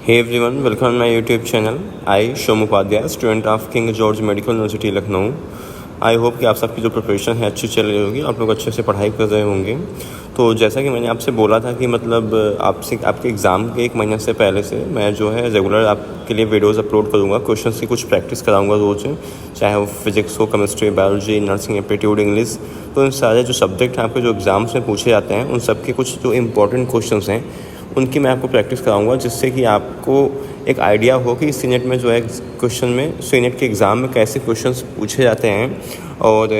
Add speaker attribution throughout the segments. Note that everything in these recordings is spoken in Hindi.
Speaker 1: Hey everyone, welcome to my YouTube channel. I, Shom Upadhyay, student of King George Medical University Lucknow. I hope कि आप सबकी जो प्रिपरेशन है अच्छी चल रही होगी, आप लोग अच्छे से पढ़ाई कर रहे होंगे. तो जैसा कि मैंने आपसे बोला था कि मतलब आपके एग्ज़ाम के 1 महीने से पहले से मैं जो है रेगुलर आपके लिए वीडियोस अपलोड करूँगा. क्वेश्चंस की कुछ प्रैक्टिस कराऊँगा रोज़, चाहे वो फिजिक्स हो, chemistry, biology, nursing, aptitude, English. तो इन सारे जो सब्जेक्ट हैं आपके जो एग्ज़ाम्स में पूछे जाते हैं, उन सब के कुछ जो इंपॉर्टेंट क्वेश्चंस हैं उनकी मैं आपको प्रैक्टिस कराऊंगा, जिससे कि आपको एक आइडिया हो कि सीनेट में जो है क्वेश्चन में सीनेट के एग्ज़ाम में कैसे क्वेश्चंस पूछे जाते हैं, और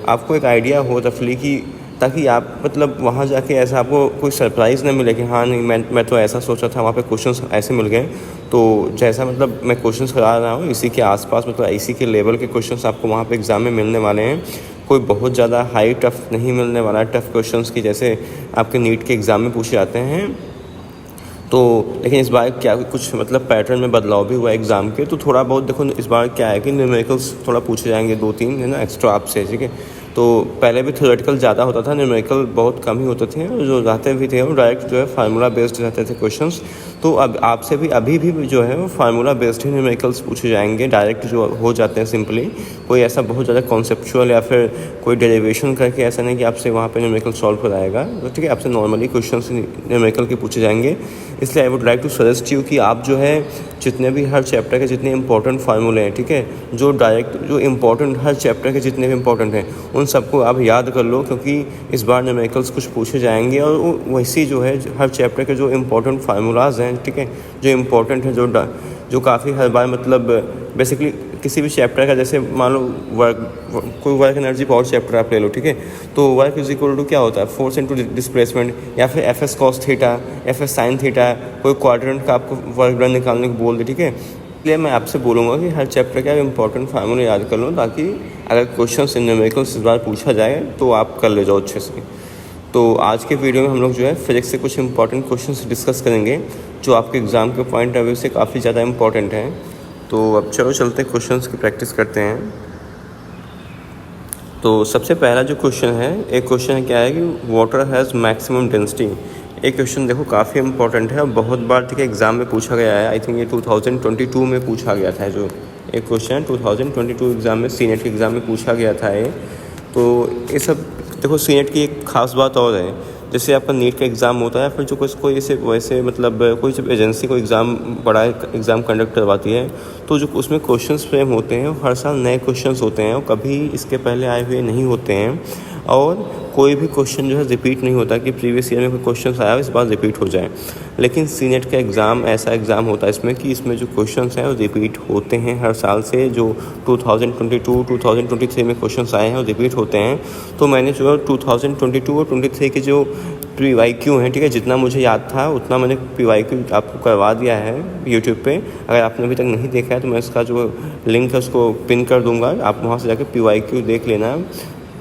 Speaker 1: आपको एक आइडिया हो रफली कि ताकि आप मतलब वहाँ जाके ऐसा आपको कोई सरप्राइज़ ना मिले कि हाँ नहीं मैं तो ऐसा सोचा था, वहाँ पे क्वेश्चंस ऐसे मिल गए. तो जैसा मतलब मैं क्वेश्चंस करा रहा हूँ इसी के आसपास मतलब इसी के लेवल के क्वेश्चंस आपको वहाँ पे एग्ज़ाम में मिलने वाले हैं. कोई बहुत ज़्यादा हाई टफ नहीं मिलने वाला है, टफ़ क्वेश्चंस की जैसे आपके नीट के एग्ज़ाम में पूछे जाते हैं. तो लेकिन इस बार क्या कुछ मतलब पैटर्न में बदलाव भी हुआ एग्ज़ाम के, तो थोड़ा बहुत देखो इस बार क्या है कि न्यूमेरिकल्स थोड़ा पूछे जाएंगे 2-3 है ना एक्स्ट्रा आपसे, ठीक है. तो पहले भी थ्योरेटिकल ज़्यादा होता था, न्यूमेरिकल बहुत कम ही होते थे, और जो रहते भी थे वो डायरेक्ट जो है फार्मूला बेस्ड रहते थे क्वेश्चंस. तो अब आपसे भी अभी भी जो है वो फार्मूला बेस्ड ही न्यूमेरिकल्स पूछे जाएंगे, डायरेक्ट जो हो जाते हैं सिंपली. कोई ऐसा बहुत ज़्यादा कॉन्सेप्चुअल या फिर कोई डेरिवेशन करके ऐसा नहीं कि आपसे वहाँ पे न्यूमेरिकल सॉल्व कराएगा, तो ठीक है. आपसे नॉर्मली क्वेश्चन न्यूमेरिकल के पूछे जाएंगे. इसलिए I would like to suggest you कि आप जो है जितने भी हर चैप्टर के जितने इंपॉर्टेंट फार्मूले हैं, ठीक है, जो डायरेक्ट जो इंपॉर्टेंट हर चैप्टर के जितने भी इंपॉर्टेंट हैं उन सबको आप याद कर लो, क्योंकि इस बार न्यूमेरिकल्स कुछ पूछे जाएंगे. और वैसी जो है हर चैप्टर के जो इंपॉर्टेंट फार्मूलाज हैं, ठीक है, जो इंपॉर्टेंट है, जो काफ़ी हर बार मतलब बेसिकली किसी भी चैप्टर का, जैसे मान लो कोई वर्क एनर्जी पावर चैप्टर आप ले लो, ठीक है. तो वर्क इज इक्वल टू क्या होता है, फोर्स इनटू डिस्प्लेसमेंट, या फिर F S cos theta, F S sine theta. कोई क्वाड्रेंट का आपको वर्क डन निकालने को बोल दे, ठीक है. इसलिए मैं आपसे बोलूँगा कि हर चैप्टर का इंपॉर्टेंट फार्मूला याद कर लो, ताकि अगर क्वेश्चन न्यूमेरिकल्स इस बार पूछा जाए तो आप कर ले जाओ अच्छे से. तो आज के वीडियो में हम लोग जो है फिजिक्स से कुछ इंपॉर्टेंट क्वेश्चंस डिस्कस करेंगे, जो आपके एग्ज़ाम के पॉइंट ऑफ व्यू से काफ़ी ज़्यादा इंपॉर्टेंट हैं. तो अब चलो चलते हैं क्वेश्चंस की प्रैक्टिस करते हैं. तो सबसे पहला जो क्वेश्चन है, एक क्वेश्चन क्या है कि वाटर हैज़ मैक्सिमम डेंसिटी. एक क्वेश्चन देखो काफ़ी इंपॉर्टेंट है और बहुत बार ठीक है एग्ज़ाम में पूछा गया है. आई थिंक ये 2022 में पूछा गया था. जो एक क्वेश्चन 2022 एग्ज़ाम में सीनेट के एग्ज़ाम में पूछा गया था ये. तो ये सब देखो सीनेट की एक ख़ास बात और है, जैसे आपका नीट का एग्ज़ाम होता है, फिर जो कोई ऐसे वैसे मतलब कोई जब एजेंसी को एग्ज़ाम बड़ा एग्ज़ाम कंडक्ट करवाती है, तो जो उसमें क्वेश्चंस फ्रेम होते हैं वो हर साल नए क्वेश्चंस होते हैं, और कभी इसके पहले आए हुए नहीं होते हैं. और कोई भी क्वेश्चन जो है रिपीट नहीं होता कि प्रीवियस ईयर में कोई क्वेश्चन आया इस बार रिपीट हो जाए. लेकिन सीनेट का एग्ज़ाम ऐसा एग्ज़ाम होता है इसमें कि इसमें जो क्वेश्चंस हैं वो रिपीट होते हैं हर साल से. जो 2022 2023 में क्वेश्चंस आए हैं वो रिपीट होते हैं. तो मैंने जो 2022 और 23 के जो PYQ हैं, ठीक है, जितना मुझे याद था उतना मैंने PYQ आपको करवा दिया है यूट्यूब पे. अगर आपने अभी तक नहीं देखा है तो मैं इसका जो लिंक है उसको पिन कर दूंगा, आप वहाँ से जाकर PYQ देख लेना,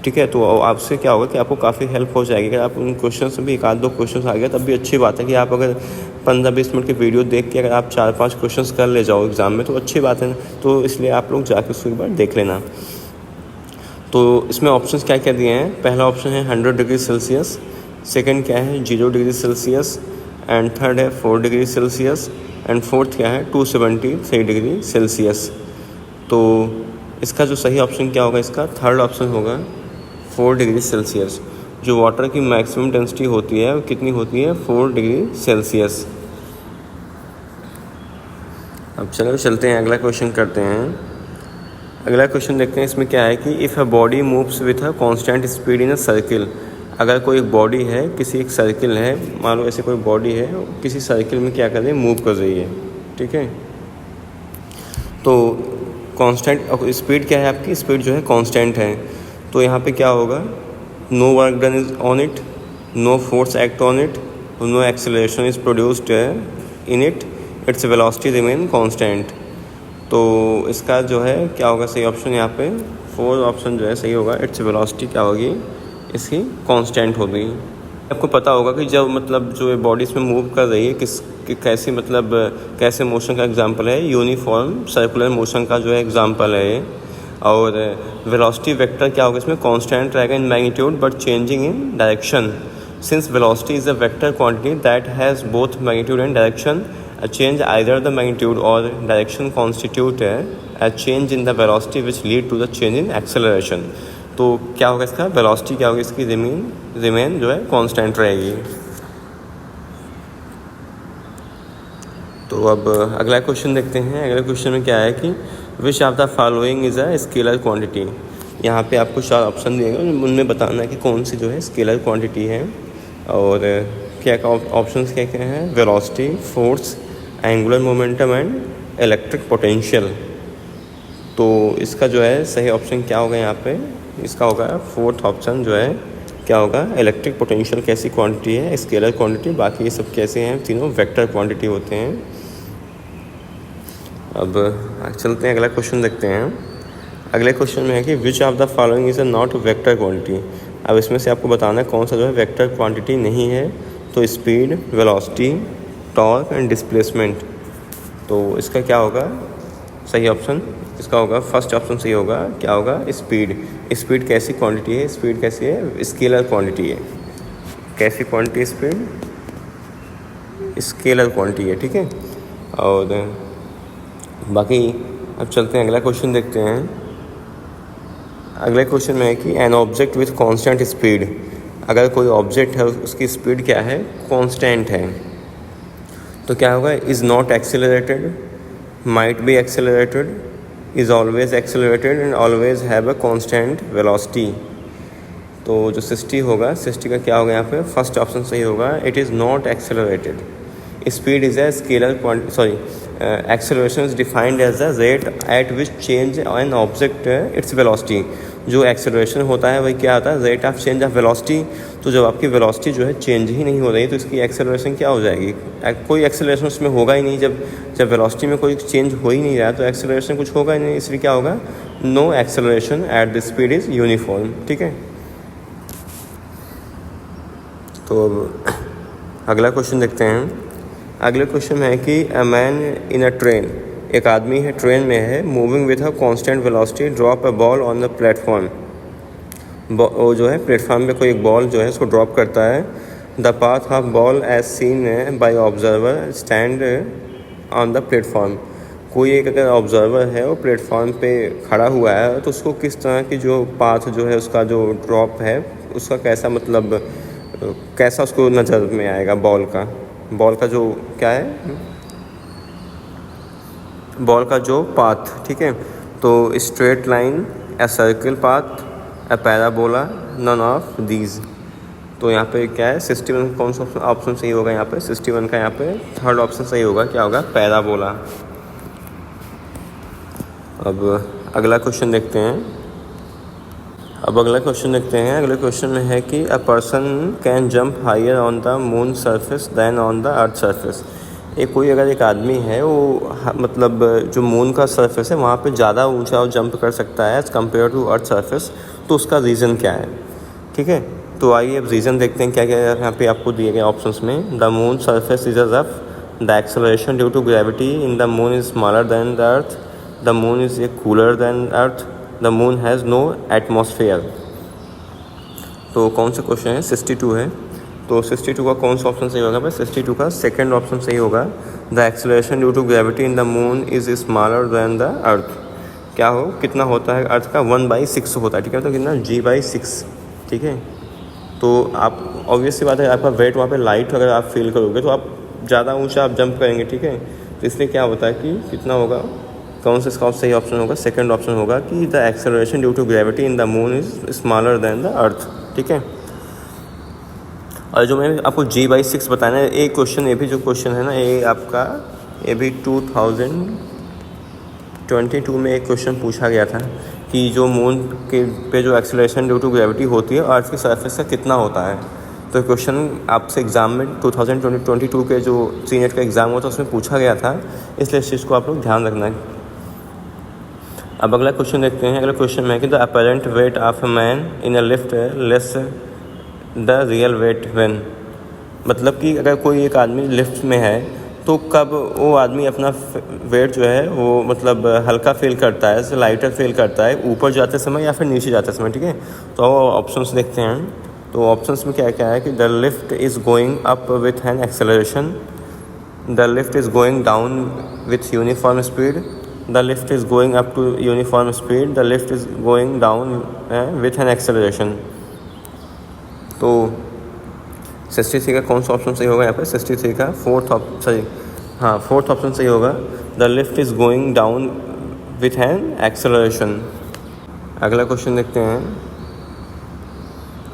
Speaker 1: ठीक है. तो आपसे क्या होगा कि आपको काफ़ी हेल्प हो जाएगी. अगर आप उन क्वेश्चन से भी एक आध दो क्वेश्चन आ गया तब भी अच्छी बात है कि आप अगर 15-20 मिनट की वीडियो देख के अगर आप 4-5 क्वेश्चन कर ले जाओ एग्ज़ाम में तो अच्छी बात है. तो इसलिए आप लोग जाकर उसको एक बार देख लेना. तो इसमें ऑप्शंस क्या क्या दिए हैं. पहला ऑप्शन है 100 डिग्री सेल्सियस, सेकंड क्या है 0 डिग्री सेल्सियस, एंड थर्ड है 4 डिग्री सेल्सियस, एंड फोर्थ क्या है 273 डिग्री सेल्सियस. तो इसका जो सही ऑप्शन क्या होगा, इसका थर्ड ऑप्शन होगा 4 डिग्री सेल्सियस. जो वाटर की मैक्सिमम डेंसिटी होती है वो कितनी होती है, 4 डिग्री सेल्सियस. अब चलो चलते हैं अगला क्वेश्चन करते हैं. अगला क्वेश्चन देखते हैं. इसमें क्या है कि if a body moves with a constant speed in a circle. अगर कोई एक बॉडी है, किसी एक सर्किल है, मान लो ऐसे कोई बॉडी है किसी सर्किल में क्या कर रही है, मूव कर रही है, ठीक है. तो कांस्टेंट स्पीड क्या है, आपकी स्पीड जो है कांस्टेंट है. तो यहाँ पे क्या होगा, no work done is on it, no force act on it, no acceleration is produced in it, its velocity remain constant. तो इसका जो है क्या होगा सही ऑप्शन, यहाँ पे 4 ऑप्शन जो है सही होगा. इट्स वेलोसिटी क्या होगी, इसकी कांस्टेंट होगी. आपको पता होगा कि जब मतलब जो बॉडी इसमें मूव कर रही है कैसी मतलब कैसे मोशन का एग्जांपल है, यूनिफॉर्म सर्कुलर मोशन का जो है एग्जांपल है ये. और वेलोसिटी वेक्टर क्या होगा, इसमें कांस्टेंट रहेगा in magnitude but changing in direction. Since velocity is a vector quantity that has both magnitude and direction A change either the magnitude or direction constitute a change in the velocity which lead to the change in acceleration. तो क्या होगा इसका, वेलोसिटी क्या होगी इसकी, रिमेन जो है कांस्टेंट रहेगी. तो अब अगला क्वेश्चन देखते हैं. अगले क्वेश्चन में क्या है कि which of the following is a scalar quantity. यहाँ पे आपको 4 ऑप्शन दिए गए, उनमें बताना है कि कौन सी जो है स्केलर क्वांटिटी है. और क्या ऑप्शंस क्या क्या हैं, velocity, force, angular momentum and electric potential. तो इसका जो है सही ऑप्शन क्या होगा यहाँ पे, इसका होगा 4th ऑप्शन जो है क्या होगा, इलेक्ट्रिक पोटेंशियल कैसी क्वांटिटी है, स्केलर क्वांटिटी. बाकी ये सब कैसे हैं, तीनों वेक्टर क्वांटिटी होते हैं. अब चलते हैं अगला क्वेश्चन देखते हैं. अगले क्वेश्चन में है कि which of the following is a not vector quantity. अब इसमें से आपको बताना है कौन सा जो है वेक्टर क्वांटिटी नहीं है. तो speed, velocity, torque and displacement. तो इसका क्या होगा सही ऑप्शन, इसका होगा फर्स्ट ऑप्शन सही होगा. क्या होगा, स्पीड. स्पीड कैसी क्वांटिटी है, स्पीड कैसी है, स्केलर क्वांटिटी है. कैसी क्वांटिटी, स्पीड स्केलर क्वांटिटी है. ठीक है. और बाकी अब चलते हैं अगला क्वेश्चन देखते हैं. अगले क्वेश्चन में है कि an object with constant speed. अगर कोई ऑब्जेक्ट है उसकी स्पीड क्या है, कांस्टेंट है, तो क्या होगा, is not accelerated, might be accelerated, is always accelerated and always have a constant velocity. तो जो 60 होगा, 60 का क्या होगा यहाँ पे, फर्स्ट ऑप्शन सही होगा, it is not accelerated. Speed is a scalar quantity, sorry, acceleration is defined as the rate at which change an object its velocity. जो एक्सेलरेशन होता है वही क्या होता है, rate of change of velocity. तो जब आपकी वेलोसिटी जो है चेंज ही नहीं हो रही तो इसकी एक्सेलरेशन क्या हो जाएगी, कोई एक्सेलरेशन उसमें होगा ही नहीं. जब वेलोसिटी में कोई चेंज हो ही नहीं रहा तो एक्सेलरेशन कुछ होगा ही नहीं. इसलिए क्या होगा, no acceleration at the speed is uniform. ठीक है. तो अगला क्वेश्चन देखते हैं. अगले क्वेश्चन में है कि अ मैन इन अ ट्रेन. एक आदमी है, ट्रेन में है, moving with a constant velocity, drop a ball on the platform. वो जो है प्लेटफॉर्म पे कोई एक बॉल जो है उसको ड्रॉप करता है. The path of ball as seen by observer stand on the platform. कोई एक अगर ऑब्जर्वर है वो प्लेटफॉर्म पे खड़ा हुआ है तो उसको किस तरह की जो पाथ जो है उसका जो ड्रॉप है उसका कैसा, मतलब कैसा उसको नज़र में आएगा, बॉल का जो क्या है, बॉल का जो पाथ. ठीक है. तो straight line, a circle path, a parabola, none of these. तो यहाँ पे क्या है, 61 कौन सा ऑप्शन सही होगा यहाँ पे, 61 का यहाँ पे 3rd ऑप्शन सही होगा. क्या होगा, पैराबोला. अब अगला क्वेश्चन देखते हैं. अगले क्वेश्चन में है कि a person can jump higher on the moon surface than on the earth surface. कोई अगर एक आदमी है वो मतलब जो मून का सरफेस है वहाँ पे ज़्यादा ऊंचा जंप कर सकता है as compare to earth surface. तो उसका रीज़न क्या है. ठीक है. तो आइए अब रीज़न देखते हैं क्या क्या यहाँ पे आपको दिए गए ऑप्शंस में. The moon surface is a rough, the acceleration due to gravity in the moon is smaller than the earth, the moon is cooler than earth, the moon has no atmosphere. तो कौन सा क्वेश्चन है, 62 है. तो 62 का कौन सा ऑप्शन सही होगा भाई, 62 का 2nd ऑप्शन सही होगा. The acceleration due to gravity in the moon is smaller than the earth. क्या हो, कितना होता है अर्थ का, 1/6 होता है. ठीक है. तो कितना, g/6. ठीक है. तो आप ऑब्वियस सी बात है, आपका वेट वहाँ पे लाइट अगर आप फील करोगे तो आप ज़्यादा ऊंचा आप जंप करेंगे. ठीक है. तो इसलिए क्या होता है कि कितना होगा, कौन सा इसका सही ऑप्शन होगा, 2nd ऑप्शन होगा कि the acceleration due to gravity in the moon is smaller than the earth. ठीक है. और जो मैं आपको g/6 बताना है, एक क्वेश्चन, ये भी जो क्वेश्चन है ना, ये आपका ये भी 2022 में एक क्वेश्चन पूछा गया था कि जो मून के पे जो एक्सेलरेशन ड्यू टू ग्रेविटी होती है अर्थ के सरफेस का कितना होता है. तो क्वेश्चन आपसे एग्ज़ाम में 2022 के जो सीनेट का एग्ज़ाम हुआ था उसमें पूछा गया था, इसलिए इस चीज़ को आप लोग ध्यान रखना है. अब अगला क्वेश्चन देखते हैं. अगला क्वेश्चन में है कि the apparent weight of a man in a lift less the real weight when. मतलब कि अगर कोई एक आदमी लिफ्ट में है तो कब वो आदमी अपना वेट जो है वो मतलब हल्का फील करता है, लाइटर फील करता है, ऊपर जाते समय या फिर नीचे जाते समय. ठीक है. तो ऑप्शंस देखते हैं. तो ऑप्शंस में क्या क्या है कि the lift is going up with an acceleration, the lift is going down with uniform speed, the lift is going up to uniform speed, the lift is going down with an acceleration. तो 63 का कौन सा ऑप्शन सही होगा यहाँ पे? 63 का फोर्थ ऑप्शन सही होगा, the lift is going down with an acceleration. अगला क्वेश्चन देखते हैं।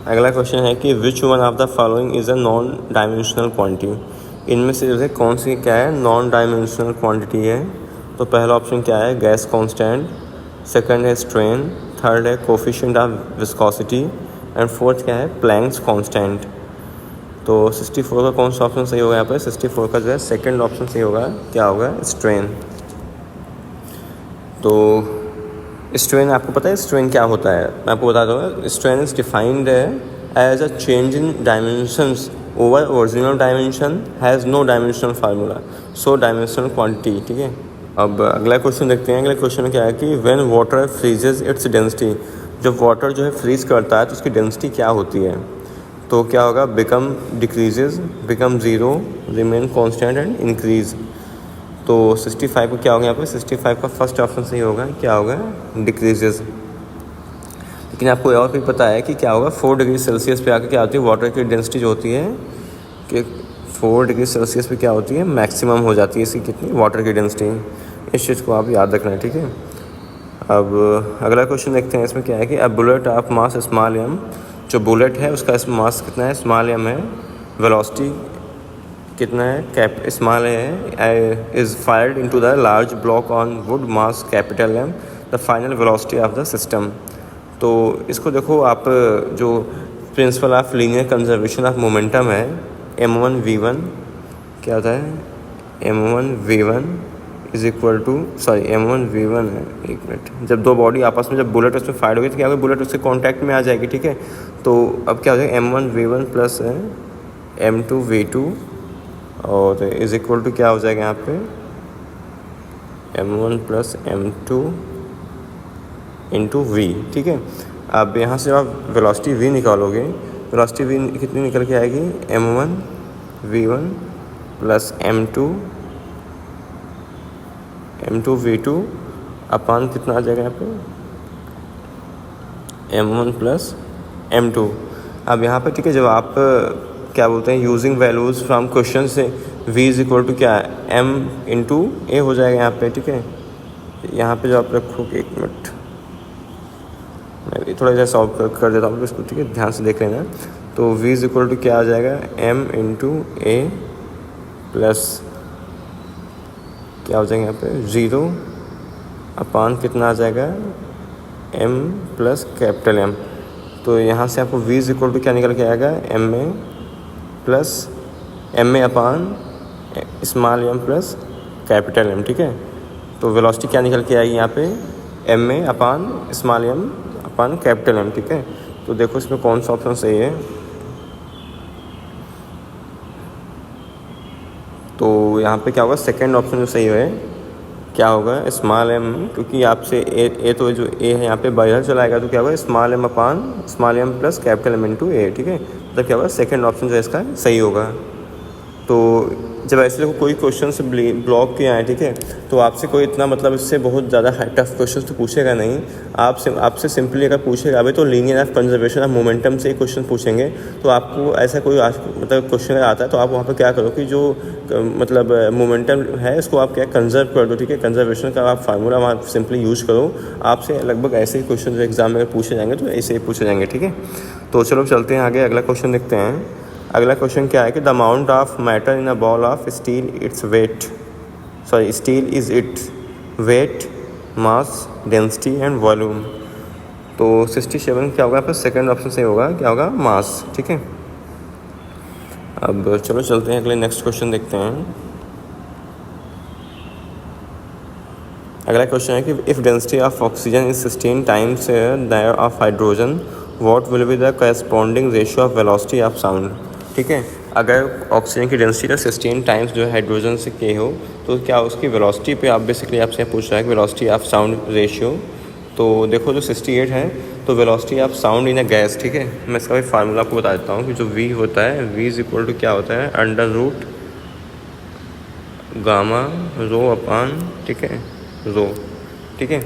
Speaker 1: अगला क्वेश्चन है कि which one of the following is a non dimensional quantity. इनमें से जैसे कौन सी क्या है नॉन डायमेंशनल क्वांटिटी है? तो पहला ऑप्शन क्या है? गैस कांस्टेंट, सेकंड है स्ट्रेन, थर्ड है coefficient of viscosity and fourth क्या है? Planck's constant. तो 64 का कौन सा ऑप्शन सही होगा यहाँ पर? 64 का जो है सेकंड ऑप्शन सही होगा, क्या होगा? स्ट्रेन। तो स्ट्रेन आपको पता है स्ट्रेन क्या होता है? मैं आपको बता दूँगा। Strain is defined as a change in dimensions over original dimension, has no dimensional formula, so dimensional quantity. ठीक है, अब अगला क्वेश्चन देखते हैं। अगला क्वेश्चन क्या है कि व्हेन वाटर फ्रीजेज इट्स डेंसिटी, जब वाटर जो है फ्रीज करता है तो उसकी डेंसिटी क्या होती है? तो क्या होगा? Become decreases, become zero, remain constant and increase. तो 65 को क्या होगा यहाँ पे? 65 का फर्स्ट ऑप्शन सही होगा, क्या होगा? डिक्रीजेस। लेकिन आपको और भी पता है कि क्या होगा? 4 डिग्री सेल्सियस पे आकर क्या होती है? वाटर की डेंसिटी जो होती है कि 4 डिग्री सेल्सियस पे क्या होती है? मैक्सिमम हो जाती है इसकी कितनी? वाटर की डेंसिटी। इस चीज़ को आप याद रखना है, ठीक है। अब अगला क्वेश्चन देखते हैं। इसमें क्या है कि a bullet of mass small M, जो बुलेट है उसका मास कितना है? स्मॉल एम है। वेलोसिटी कितना है? कैप स्मॉल है। Is fired into the large block on wood mass capital M, the final velocity of the system. तो इसको देखो आप, जो principle of linear conservation of momentum है, m1v1 क्या होता है? m1v1 is equal to m1v1 है, एक मिनट, जब दो बॉडी आपस में, जब बुलेट उसमें फायर होगी तो क्या होगा? बुलेट उसके कॉन्टैक्ट में आ जाएगी, ठीक है। तो अब क्या हो जाएगा? m1v1 प्लस m2v2 और इज़ इक्वल टू क्या हो जाएगा यहाँ पे? m1 plus m2 into we, ठीक है। अब यहाँ से आप वेलोसिटी v निकालोगे, वेलोसिटी v कितनी निकल के आएगी? m1v1 प्लस m2v2 अपान कितना आ जाएगा यहाँ पे? m1 plus m2। अब यहाँ पे ठीक है, जब आप क्या बोलते हैं यूजिंग वैल्यूज़ फ्रॉम क्वेश्चन से v इज़ इक्वल टू क्या है? m इंटू ए हो जाएगा यहाँ पे, ठीक है। यहाँ पे जो आप रखोगे, एक मिनट मैं भी थोड़ा सा सॉल्व कर देता हूँ इसको, ठीक है, ध्यान से देख लेना। तो v इज़ इक्वल टू क्या आ जाएगा? m इंटू ए प्लस क्या हो जाएगा यहाँ पे? 0 अपान कितना आ जाएगा? m plus capital M। तो यहाँ से आपको v इज़ इक्वल टू क्या निकल के आएगा? m A plus m A upon small m plus capital M, ठीक है। तो वेलोसिटी क्या निकल के आएगी यहाँ पे? m A upon small m upon capital M, ठीक है। तो देखो इसमें कौन सा ऑप्शन सही है? तो यहाँ पे क्या होगा? सेकंड ऑप्शन जो सही है क्या होगा? स्मॉल m, क्योंकि आपसे ए तो जो a है यहाँ पे बाहर चलाएगा, तो क्या होगा? Small m upon small m plus capital M into A, ठीक है। मतलब क्या होगा? सेकंड ऑप्शन जो है इसका सही होगा। तो जब ऐसे कोई क्वेश्चन से ब्लॉक किया है, ठीक है, तो आपसे कोई इतना मतलब इससे बहुत ज़्यादा टफ क्वेश्चन तो पूछेगा नहीं। आपसे सिंपली अगर पूछेगा अभी तो linear of conservation of momentum से ही क्वेश्चन पूछेंगे। तो आपको ऐसा कोई मतलब क्वेश्चन आता है तो आप वहाँ पर क्या करो कि जो मतलब मोमेंटम है इसको आप क्या कंजर्व कर दो, ठीक है। कंजर्वेशन का आप फार्मूला वहाँ सिंपली यूज़ करो। आपसे लगभग ऐसे ही क्वेश्चन जो एग्जाम में पूछे जाएंगे तो ऐसे ही पूछे जाएंगे, ठीक है। तो चलो चलते हैं आगे, अगला क्वेश्चन देखते हैं। अगला क्वेश्चन क्या है कि the amount of matter in a ball of steel its weight, steel is its weight, mass, density and volume. तो 67 क्या होगा? पर सेकंड ऑप्शन सही होगा, क्या होगा? मास, ठीक है। अब चलो चलते हैं अगले नेक्स्ट क्वेश्चन देखते हैं। अगला क्वेश्चन है कि if density of oxygen is 16 times that of hydrogen, what will be the corresponding ratio of velocity of sound, ठीक है। अगर ऑक्सीजन की डेंसिटी का 16 टाइम्स जो है हाइड्रोजन से के हो, तो क्या उसकी वेलोसिटी पे आप बेसिकली आपसे पूछ रहा है कि वेलोसिटी ऑफ साउंड रेशियो। तो देखो जो 68 है तो velocity of sound in a gas, ठीक है। मैं इसका भी फार्मूला आपको बता देता हूँ कि जो v होता है, v इज़ इक्वल टू क्या होता है? अंडर रूट गामा रो अपान, ठीक है, रो, ठीक है।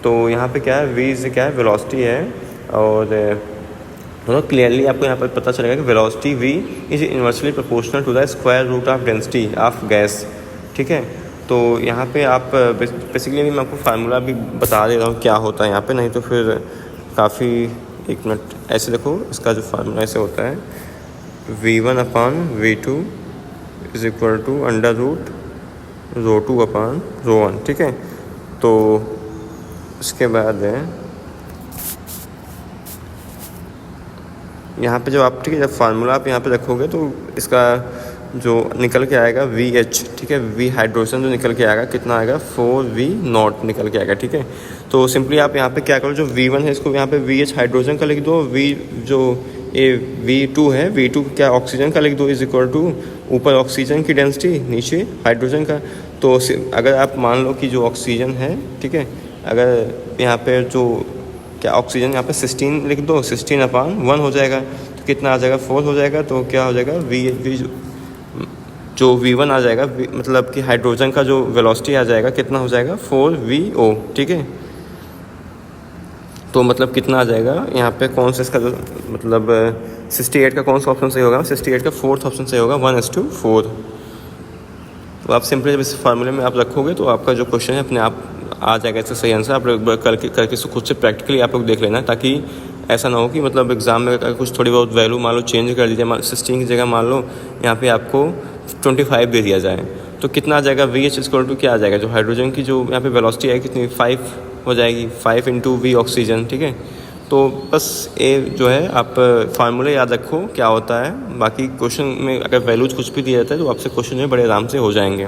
Speaker 1: तो यहाँ पे क्या है, वी से क्या है, वेलोसिटी है, और बहुत क्लियरली आपको यहाँ पर पता चलेगा कि velocity V is inversely proportional to the square root of density of gas, ठीक है। तो यहाँ पे आप बेसिकली मैं आपको फार्मूला भी बता दे रहा हूँ क्या होता है यहाँ पे, नहीं तो फिर काफ़ी, एक मिनट, ऐसे देखो, इसका जो फार्मूला ऐसे होता है, V1 upon V2 is equal to under root ρ2 upon ρ1, ठीक है। तो उसके बाद है यहाँ पे जब आप, ठीक है, जब फार्मूला आप यहाँ पे रखोगे तो इसका जो निकल के आएगा VH, ठीक है, वी हाइड्रोजन जो निकल के आएगा कितना आएगा, 4V0 निकल के आएगा, ठीक है। तो सिंपली आप यहाँ पे क्या करो, जो V1 है इसको यहाँ पे VH हाइड्रोजन का लिख दो, जो V2 है, V2 क्या ऑक्सीजन का लिख दो, इज इक्वल टू ऊपर ऑक्सीजन की डेंसिटी, नीचे हाइड्रोजन का। तो अगर आप मान लो कि जो ऑक्सीजन है, ठीक है, अगर यहाँ पे जो क्या ऑक्सीजन यहाँ पे 16 लिख दो, 16 अपान 1 हो जाएगा, तो कितना आ जाएगा, 4 हो जाएगा। तो क्या हो जाएगा, जो V1 आ जाएगा, मतलब कि हाइड्रोजन का जो वेलोसिटी आ जाएगा कितना हो जाएगा, 4VO, ठीक है। तो मतलब कितना आ जाएगा यहाँ पे, कौन सा इसका जो मतलब 68 का कौन सा ऑप्शन सही होगा, 68 का फोर्थ ऑप्शन सही होगा, 1:4। तो आप सिंपली जब इस फार्मूले में आप रखोगे तो आपका जो क्वेश्चन है अपने आप आ जाएगा इसका सही आंसर। आप लोग करके खुद से प्रैक्टिकली आप लोग देख लेना, ताकि ऐसा ना हो कि मतलब एग्जाम में कुछ थोड़ी बहुत वैल्यू मान लो चेंज कर दीजिए, 16 की जगह मान लो यहाँ पे आपको 25 दे दिया जाए, तो कितना आ जाएगा, VH इक्वल टू क्या आ जाएगा, जो हाइड्रोजन की जो यहाँ पे वेलोसिटी है कितनी, 5 हो जाएगी, 5 × V ऑक्सीजन, ठीक है। तो बस ये जो है आप फार्मूले याद रखो क्या होता है, बाकी क्वेश्चन में अगर वैल्यूज कुछ भी दिया जाता है तो आपसे क्वेश्चन जो बड़े आराम से हो जाएंगे।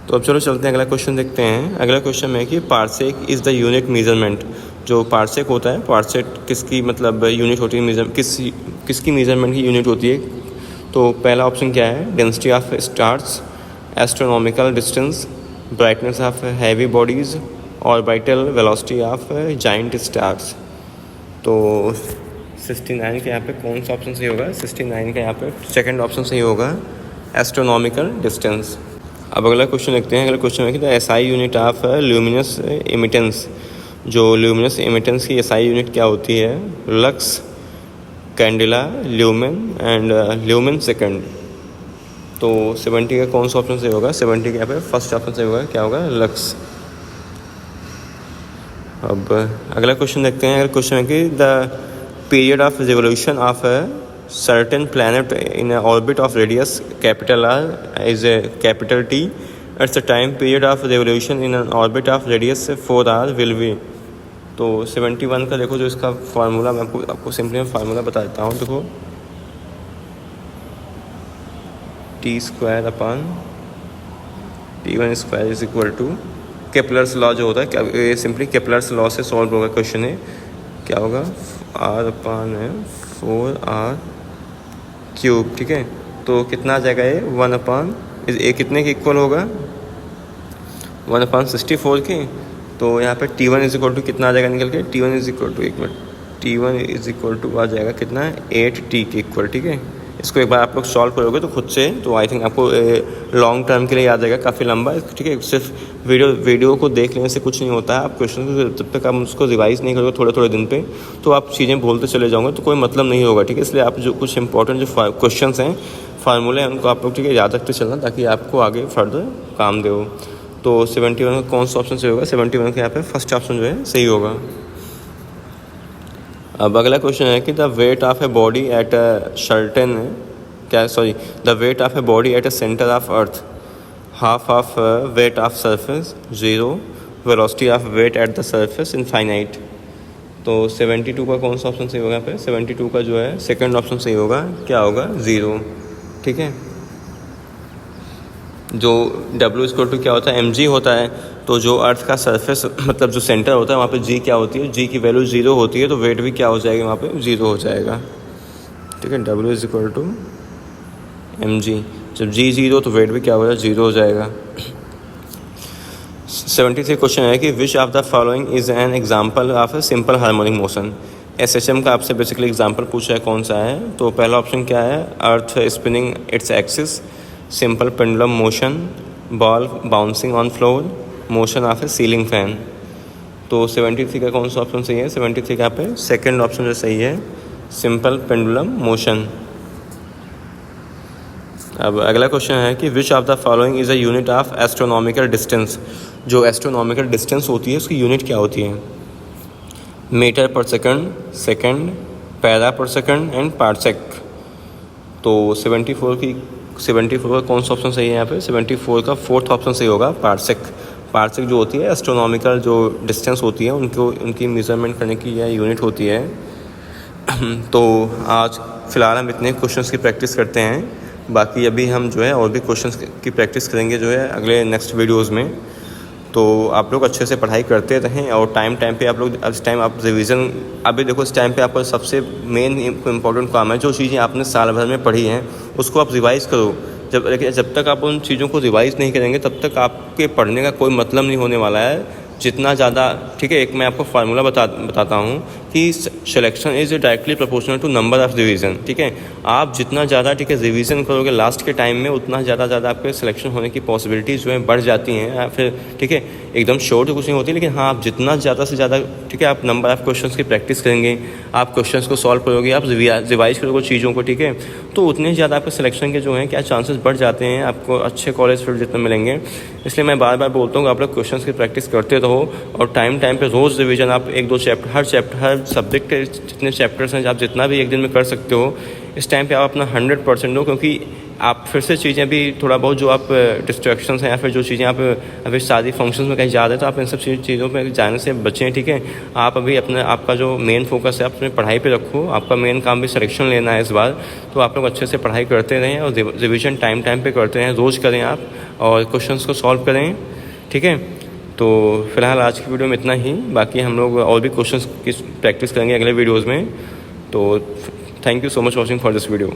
Speaker 1: तो अब चलो चलते हैं अगला क्वेश्चन देखते हैं। अगला क्वेश्चन है कि parsec is the unit measurement. जो पार्सेक होता है, पार्सेक किसकी मतलब यूनिट होती है, किसकी मेजरमेंट की यूनिट होती है। तो पहला ऑप्शन क्या है, density of stars, astronomical distance, brightness of heavy bodies, orbital velocity of giant stars. तो 69 के यहाँ पे कौन सा ऑप्शन सही होगा, 69 का यहाँ पे सेकंड ऑप्शन सही होगा, एस्ट्रोनॉमिकल डिस्टेंस। अब अगला क्वेश्चन देखते हैं। अगला क्वेश्चन है कि the SI unit of luminous emittance. जो ल्यूमिनस एमिटेंस की SI यूनिट क्या होती है, lux, candela, lumen and lumen second. तो 70 का कौन सा ऑप्शन सही होगा, 70 के यहाँ पे फर्स्ट ऑप्शन सही होगा, क्या होगा, लक्स। अब अगला क्वेश्चन देखते हैं। अगला क्वेश्चन है कि the period of revolution of certain planet in an orbit of radius capital R is a capital T at the time period of revolution in an orbit of radius 4R will be। तो 71 का देखो, जो इसका फार्मूला मैं आपको सिंपली फार्मूला बता देता हूँ। देखो T² upon T1² is equal to Kepler's law जो होता है, ये सिंपली केपलर्स लॉ से सॉल्व होगा क्वेश्चन है। क्या होगा, R अपान है 4R क्यूब, ठीक है। तो कितना आ जाएगा ये, 1 अपान, ये कितने के इक्वल होगा, 1/64 के। तो यहाँ पे T1 इज इक्वल टू कितना आ जाएगा निकल के, T1 इज इक्वल टू, एक minute, T1 is equal to आ जाएगा कितना, 8T के इक्वल, ठीक है। इसको एक बार आप लोग सॉल्व करोगे तो खुद से, तो आई थिंक आपको लॉन्ग टर्म के लिए याद आएगा, काफ़ी लंबा, ठीक है। सिर्फ वीडियो को देख लेने से कुछ नहीं होता है। आप क्वेश्चन को जब तक आप उसको रिवाइज नहीं करोगे थोड़े थोड़े दिन पे, तो आप चीज़ें बोलते चले जाओगे तो कोई मतलब नहीं होगा, ठीक है। इसलिए आप जो कुछ इंपॉर्टेंट जो क्वेश्चन हैं, फार्मूले हैं, उनको आप लोग, ठीक है, याद रखते चलना, ताकि आपको आगे फर्दर काम दे हो। तो 71 का कौन सा ऑप्शन सही होगा, 71 के यहाँ पे फर्स्ट ऑप्शन जो है सही होगा। अब अगला क्वेश्चन है कि the weight of a body at certain, क्या, sorry, the weight of a body at a centre of earth, half of weight of surface, 0, velocity of weight at the surface infinite. तो 72 का कौन सा ऑप्शन सही होगा यहाँ पे, 72 का जो है सेकंड ऑप्शन सही होगा, क्या होगा, 0, ठीक है। जो W इक्वल टू क्या होता है, mg होता है। तो जो अर्थ का सरफेस मतलब जो सेंटर होता है वहाँ पे g क्या होती है, g की वैल्यू 0 होती है, तो वेट भी क्या हो जाएगा वहाँ पे, 0 हो जाएगा, ठीक है। W is equal to mg, जब g 0 तो वेट भी क्या होगा, 0 हो जाएगा। 73 क्वेश्चन है कि which of the following is an example of a simple harmonic motion. SHM का आपसे बेसिकली एग्जाम्पल पूछा है, कौन सा है। तो पहला ऑप्शन क्या है, earth spinning its axis, simple pendulum motion, ball bouncing on floor, motion of a ceiling fan. तो 73 का कौन सा ऑप्शन सही है? 73 का पे सेकंड ऑप्शन जो सही है, सिंपल पेंडुलम मोशन। अब अगला क्वेश्चन है कि which of the following is a unit of astronomical distance. जो एस्ट्रोनॉमिकल डिस्टेंस होती है उसकी यूनिट क्या होती है? मीटर पर सेकंड, पैरा पर सेकंड एंड पार्सेक। तो 74 का कौन सा ऑप्शन सही है यहाँ पे? 74 का फोर्थ ऑप्शन सही होगा, पार्सेक। पार्सेक जो होती है एस्ट्रोनॉमिकल जो डिस्टेंस होती है उनकी मेजरमेंट करने की यह यूनिट होती है। तो आज फ़िलहाल हम इतने क्वेश्चंस की प्रैक्टिस करते हैं, बाकी अभी हम जो है और भी क्वेश्चंस की प्रैक्टिस करेंगे जो है अगले नेक्स्ट वीडियोज़ में। तो आप लोग अच्छे से पढ़ाई करते रहें और टाइम पे आप लोग इस टाइम आप रिवीज़न, अभी देखो इस टाइम पे आपका सबसे मेन इम्पोर्टेंट काम है जो चीज़ें आपने साल भर में पढ़ी हैं उसको आप रिवाइज़ करो। जब तक आप उन चीज़ों को रिवाइज़ नहीं करेंगे तब तक आपके पढ़ने का कोई मतलब नहीं होने वाला है। जितना ज़्यादा, ठीक है, एक मैं आपको फार्मूला बताता हूँ कि selection is directly proportional to number of revision. ठीक है, आप जितना ज़्यादा, ठीक है, रिवीजन करोगे लास्ट के टाइम में उतना ज़्यादा आपके सिलेक्शन होने की पॉसिबिलिटीज़ जो है बढ़ जाती हैं। फिर ठीक है, एकदम श्योर तो कुछ नहीं होती, लेकिन हाँ आप जितना ज़्यादा से ज़्यादा, ठीक है, आप नंबर ऑफ़ क्वेश्चंस की प्रैक्टिस करेंगे, आप क्वेश्चंस को सॉल्व करोगे, आप रिवाइज करोगे चीज़ों को, ठीक है, तो उतने ज़्यादा आपके सिलेक्शन के जो हैं क्या चांसेस बढ़ जाते हैं, आपको अच्छे कॉलेज फिर जितने मिलेंगे। इसलिए मैं बार बार बोलता हूँ कि आप लोग क्वेश्चंस की प्रैक्टिस करते रहो और टाइम पे रोज़ रिवीजन, आप 1-2 चैप्टर, हर सब्जेक्ट के जितने चैप्टर्स हैं आप जितना भी एक दिन में कर सकते हो, इस टाइम पे आप अपना 100% दो, क्योंकि आप फिर से चीज़ें भी थोड़ा बहुत जो आप डिस्ट्रैक्शंस हैं या फिर जो चीज़ें आप अभी शादी फंक्शंस में कहीं जा रहे हैं तो आप इन सब चीज़ों पे जाने से बचें। ठीक है, आप अभी आपका जो मेन फोकस है आप अपने पढ़ाई पे रखो। आपका मेन काम भी सिलेक्शन लेना है इस बार, तो आप लोग अच्छे से पढ़ाई करते रहें और रिविज़न टाइम पे करते रहें, रोज़ करें आप और क्वेश्चंस को सॉल्व करें। ठीक है, तो फिलहाल आज की वीडियो में इतना ही, बाकी हम लोग और भी क्वेश्चंस की प्रैक्टिस करेंगे अगले वीडियोज़ में। तो thank you so much watching for this video.